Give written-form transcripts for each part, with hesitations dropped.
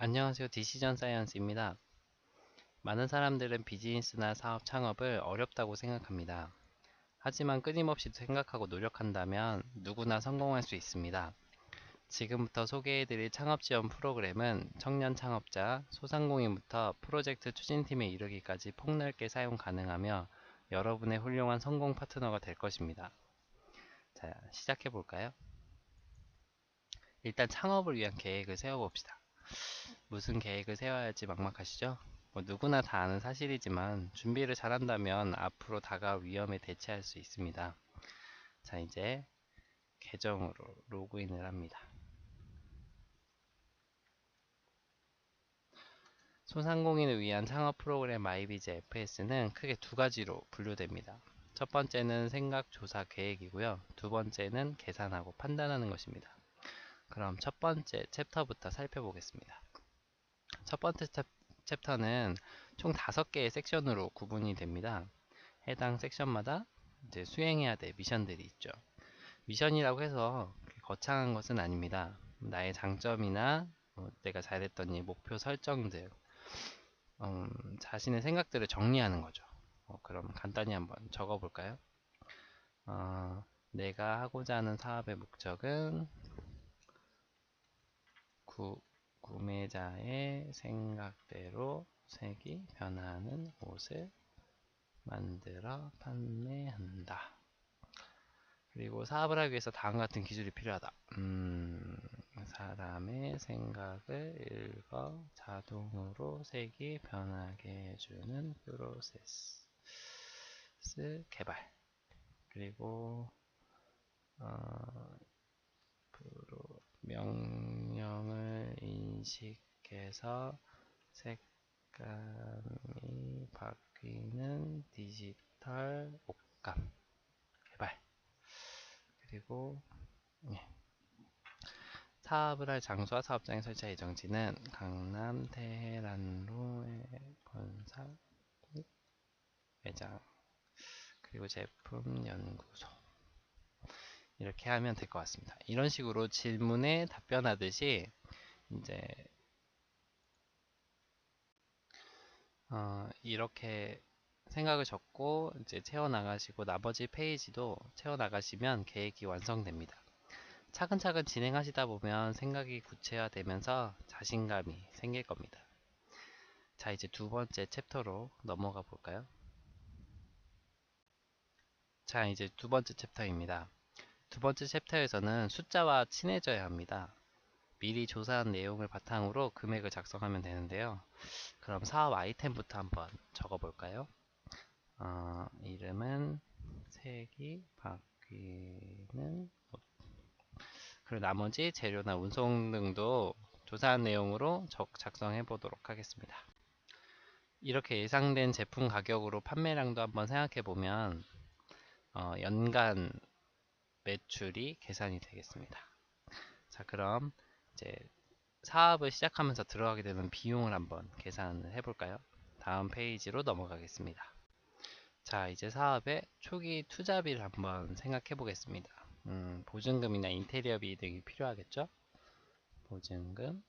안녕하세요. 디시전 사이언스입니다. 많은 사람들은 비즈니스나 사업 창업을 어렵다고 생각합니다. 하지만 끊임없이 생각하고 노력한다면 누구나 성공할 수 있습니다. 지금부터 소개해드릴 창업 지원 프로그램은 청년 창업자, 소상공인부터 프로젝트 추진팀에 이르기까지 폭넓게 사용 가능하며 여러분의 훌륭한 성공 파트너가 될 것입니다. 자, 시작해 볼까요? 일단 창업을 위한 계획을 세워봅시다. 무슨 계획을 세워야 할지 막막하시죠? 누구나 다 아는 사실이지만 준비를 잘한다면 앞으로 다가올 위험에 대처할 수 있습니다. 자, 이제 계정으로 로그인을 합니다. 소상공인을 위한 창업 프로그램 마이비즈 FS는 크게 두 가지로 분류됩니다. 첫 번째는 생각, 조사, 계획이고요. 두 번째는 계산하고 판단하는 것입니다. 그럼 첫 번째 챕터부터 살펴보겠습니다. 첫 번째 챕터는 총 5개의 섹션으로 구분이 됩니다. 해당 섹션마다 이제 수행해야 될 미션들이 있죠. 미션이라고 해서 거창한 것은 아닙니다. 나의 장점이나 내가 잘했던 일, 목표 설정 등 자신의 생각들을 정리하는 거죠. 그럼 간단히 한번 적어볼까요? 내가 하고자 하는 사업의 목적은 구매자의 생각대로 색이 변하는 옷을 만들어 판매한다. 그리고 사업을 하기 위해서 다음 같은 기술이 필요하다. 사람의 생각을 읽어 자동으로 색이 변하게 해주는 프로세스 개발. 그리고 명령을 인식해서 색감이 바뀌는 디지털 옷감 개발. 그리고 사업을 할 장소와 사업장의 설치 예정지는 강남 테헤란로의 본사 및 매장, 그리고 제품 연구소. 이렇게 하면 될 것 같습니다. 이런 식으로 질문에 답변하듯이 이제 이렇게 생각을 적고 이제 채워 나가시고 나머지 페이지도 채워 나가시면 계획이 완성됩니다. 차근차근 진행하시다 보면 생각이 구체화되면서 자신감이 생길 겁니다. 자, 이제 두 번째 챕터로 넘어가 볼까요? 자, 이제 두 번째 챕터입니다. 두 번째 챕터에서는 숫자와 친해져야 합니다. 미리 조사한 내용을 바탕으로 금액을 작성하면 되는데요. 그럼 사업 아이템부터 한번 적어볼까요? 이름은 색이 바뀌는 옷. 그리고 나머지 재료나 운송 등도 조사한 내용으로 작성해 보도록 하겠습니다. 이렇게 예상된 제품 가격으로 판매량도 한번 생각해 보면 연간 매출이 계산이 되겠습니다. 자, 그럼 이제 사업을 시작하면서 들어가게 되는 비용을 한번 계산을 해볼까요? 다음 페이지로 넘어가겠습니다. 자, 이제 사업의 초기 투자비를 한번 생각해 보겠습니다. 보증금이나 인테리어비 등이 필요하겠죠? 보증금,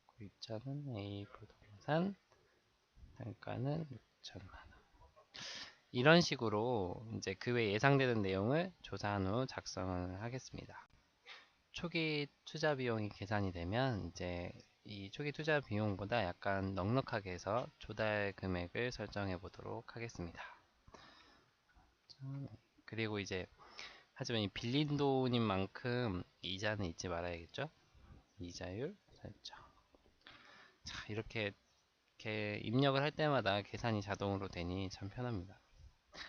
구입자는 A 부동산, 단가는 6천만원. 이런 식으로 이제 그 외 예상되는 내용을 조사한 후 작성을 하겠습니다. 초기 투자 비용이 계산이 되면 이제 이 초기 투자 비용보다 약간 넉넉하게 해서 조달 금액을 설정해 보도록 하겠습니다. 그리고 이제 하지만 이 빌린 돈인 만큼 이자는 잊지 말아야겠죠? 이자율 설정. 자, 이렇게 입력을 할 때마다 계산이 자동으로 되니 참 편합니다.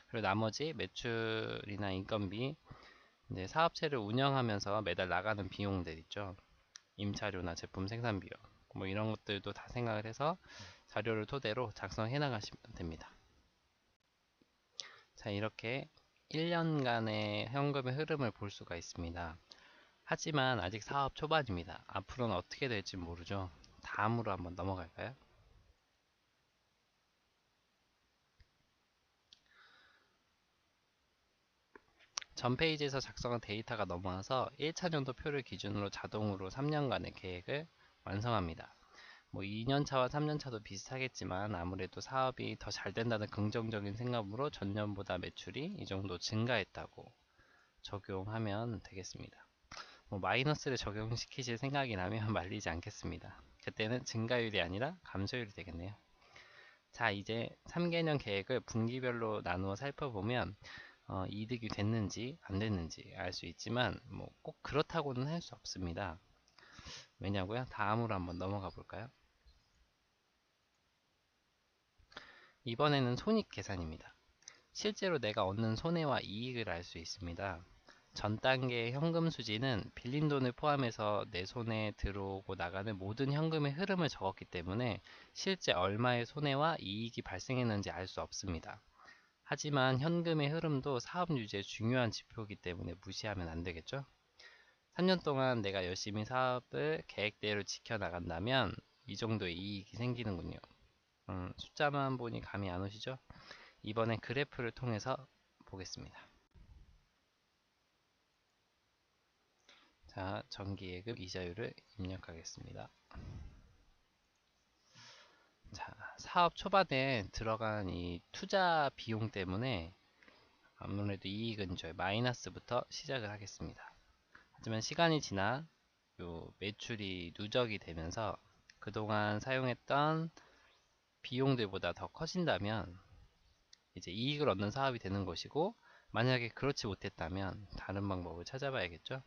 그리고 나머지 매출이나 인건비, 이제 사업체를 운영하면서 매달 나가는 비용들 있죠. 임차료나 제품 생산 비용, 뭐 이런 것들도 다 생각을 해서 자료를 토대로 작성해 나가시면 됩니다. 자, 이렇게 1년간의 현금의 흐름을 볼 수가 있습니다. 하지만 아직 사업 초반입니다. 앞으로는 어떻게 될지 모르죠. 다음으로 한번 넘어갈까요? 전 페이지에서 작성한 데이터가 넘어와서 1차 년도 표를 기준으로 자동으로 3년간의 계획을 완성합니다. 뭐 2년차와 3년차도 비슷하겠지만 아무래도 사업이 더 잘 된다는 긍정적인 생각으로 전년보다 매출이 이 정도 증가했다고 적용하면 되겠습니다. 뭐 마이너스를 적용시키실 생각이 나면 말리지 않겠습니다. 그때는 증가율이 아니라 감소율이 되겠네요. 자, 이제 3개년 계획을 분기별로 나누어 살펴보면 이득이 됐는지 안 됐는지 알 수 있지만 뭐 꼭 그렇다고는 할 수 없습니다. 왜냐고요? 다음으로 한번 넘어가 볼까요? 이번에는 손익 계산입니다. 실제로 내가 얻는 손해와 이익을 알 수 있습니다. 전 단계의 현금 수지는 빌린 돈을 포함해서 내 손에 들어오고 나가는 모든 현금의 흐름을 적었기 때문에 실제 얼마의 손해와 이익이 발생했는지 알 수 없습니다. 하지만 현금의 흐름도 사업 유지의 중요한 지표이기 때문에 무시하면 안 되겠죠? 3년 동안 내가 열심히 사업을 계획대로 지켜나간다면 이 정도의 이익이 생기는군요. 숫자만 보니 감이 안 오시죠? 이번엔 그래프를 통해서 보겠습니다. 자, 정기예금 이자율을 입력하겠습니다. 자, 사업 초반에 들어간 이 투자 비용 때문에 아무래도 이익은 저희 마이너스부터 시작을 하겠습니다. 하지만 시간이 지나 요 매출이 누적이 되면서 그동안 사용했던 비용들보다 더 커진다면 이제 이익을 얻는 사업이 되는 것이고, 만약에 그렇지 못했다면 다른 방법을 찾아봐야겠죠.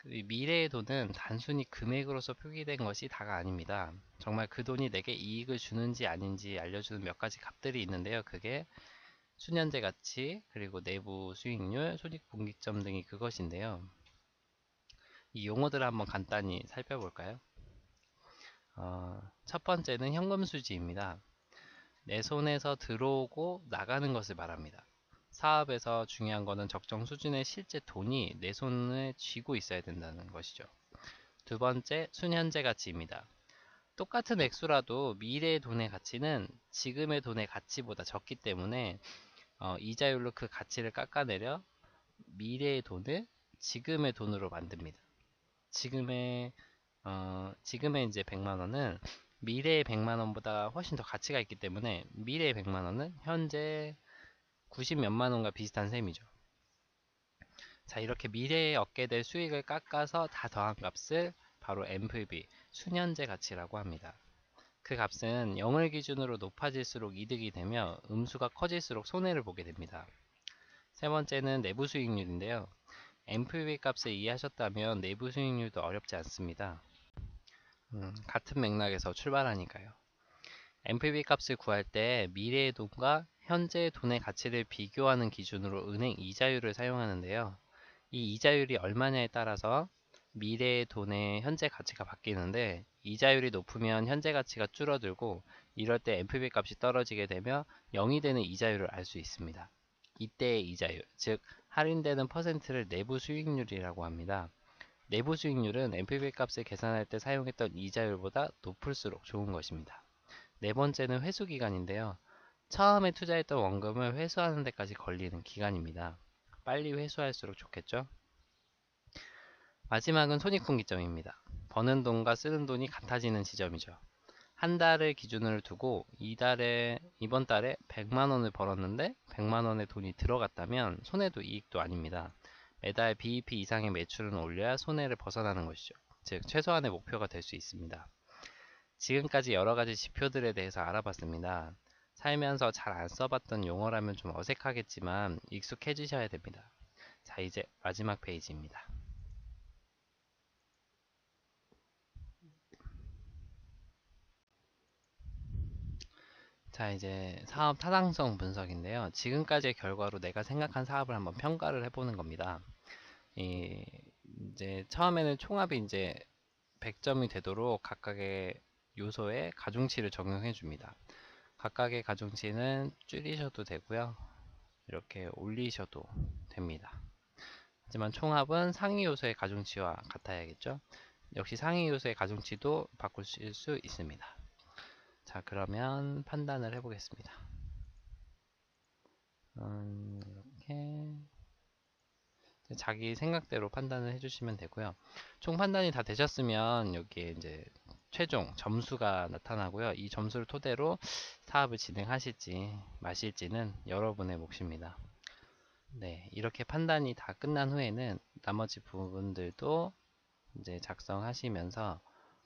미래의 돈은 단순히 금액으로서 표기된 것이 다가 아닙니다. 정말 그 돈이 내게 이익을 주는지 아닌지 알려주는 몇 가지 값들이 있는데요. 그게 수년제 가치, 그리고 내부 수익률, 손익분기점 등이 그것인데요. 이 용어들을 한번 간단히 살펴볼까요? 첫 번째는 현금 수지입니다. 내 손에서 들어오고 나가는 것을 말합니다. 사업에서 중요한 것은 적정 수준의 실제 돈이 내 손에 쥐고 있어야 된다는 것이죠. 두 번째, 순현재 가치입니다. 똑같은 액수라도 미래의 돈의 가치는 지금의 돈의 가치보다 적기 때문에 이자율로 그 가치를 깎아내려 미래의 돈을 지금의 돈으로 만듭니다. 지금의 이제 100만 원은 미래의 100만 원보다 훨씬 더 가치가 있기 때문에 미래의 100만 원은 현재 90 몇만 원과 비슷한 셈이죠. 자, 이렇게 미래에 얻게 될 수익을 깎아서 다 더한 값을 바로 NPV, 순현재 가치라고 합니다. 그 값은 0을 기준으로 높아질수록 이득이 되며 음수가 커질수록 손해를 보게 됩니다. 세 번째는 내부 수익률인데요. NPV 값을 이해하셨다면 내부 수익률도 어렵지 않습니다. 같은 맥락에서 출발하니까요. NPV 값을 구할 때 미래의 돈과 현재의 돈의 가치를 비교하는 기준으로 은행 이자율을 사용하는데요. 이 이자율이 얼마냐에 따라서 미래의 돈의 현재 가치가 바뀌는데, 이자율이 높으면 현재 가치가 줄어들고 이럴 때 NPV 값이 떨어지게 되며 0이 되는 이자율을 알 수 있습니다. 이때의 이자율, 즉 할인되는 퍼센트를 내부 수익률이라고 합니다. 내부 수익률은 NPV 값을 계산할 때 사용했던 이자율보다 높을수록 좋은 것입니다. 네 번째는 회수 기간인데요. 처음에 투자했던 원금을 회수하는 데까지 걸리는 기간입니다. 빨리 회수할수록 좋겠죠? 마지막은 손익분기점입니다. 버는 돈과 쓰는 돈이 같아지는 지점이죠. 한 달을 기준으로 두고 이번 달에 100만 원을 벌었는데 100만 원의 돈이 들어갔다면 손해도 이익도 아닙니다. 매달 BEP 이상의 매출은 올려야 손해를 벗어나는 것이죠. 즉 최소한의 목표가 될 수 있습니다. 지금까지 여러가지 지표들에 대해서 알아봤습니다. 살면서 잘 안 써봤던 용어라면 좀 어색하겠지만 익숙해지셔야 됩니다. 자, 이제 마지막 페이지입니다. 자, 이제 사업 타당성 분석인데요. 지금까지의 결과로 내가 생각한 사업을 한번 평가를 해보는 겁니다. 이제 처음에는 총합이 이제 100점이 되도록 각각의 요소에 가중치를 적용해 줍니다. 각각의 가중치는 줄이셔도 되고요. 이렇게 올리셔도 됩니다. 하지만 총합은 상위 요소의 가중치와 같아야겠죠. 역시 상위 요소의 가중치도 바꾸실 수 있습니다. 자, 그러면 판단을 해보겠습니다. 이렇게 자기 생각대로 판단을 해주시면 되고요. 총 판단이 다 되셨으면 여기에 이제 최종 점수가 나타나고요. 이 점수를 토대로 사업을 진행하실지 마실지는 여러분의 몫입니다. 네, 이렇게 판단이 다 끝난 후에는 나머지 부분들도 이제 작성하시면서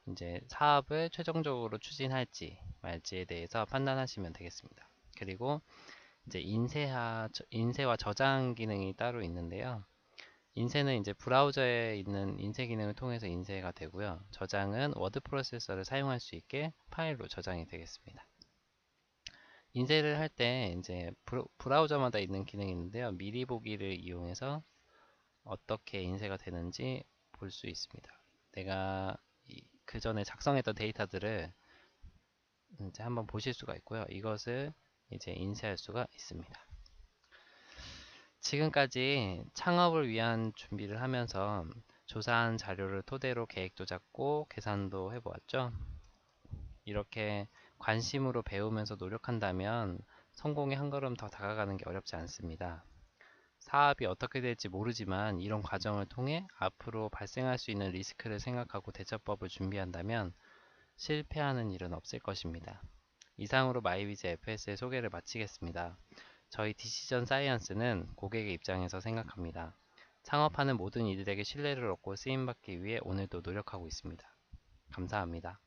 이제 사업을 최종적으로 추진할지 말지에 대해서 판단하시면 되겠습니다. 그리고 이제 인쇄와 저장 기능이 따로 있는데요. 인쇄는 이제 브라우저에 있는 인쇄 기능을 통해서 인쇄가 되고요. 저장은 워드 프로세서를 사용할 수 있게 파일로 저장이 되겠습니다. 인쇄를 할 때 이제 브라우저마다 있는 기능이 있는데요. 미리 보기를 이용해서 어떻게 인쇄가 되는지 볼 수 있습니다. 내가 그 전에 작성했던 데이터들을 이제 한번 보실 수가 있고요. 이것을 이제 인쇄할 수가 있습니다. 지금까지 창업을 위한 준비를 하면서 조사한 자료를 토대로 계획도 잡고 계산도 해보았죠. 이렇게 관심으로 배우면서 노력한다면 성공에 한 걸음 더 다가가는 게 어렵지 않습니다. 사업이 어떻게 될지 모르지만 이런 과정을 통해 앞으로 발생할 수 있는 리스크를 생각하고 대처법을 준비한다면 실패하는 일은 없을 것입니다. 이상으로 마이비즈 FS의 소개를 마치겠습니다. 저희 디시전 사이언스는 고객의 입장에서 생각합니다. 창업하는 모든 이들에게 신뢰를 얻고 쓰임받기 위해 오늘도 노력하고 있습니다. 감사합니다.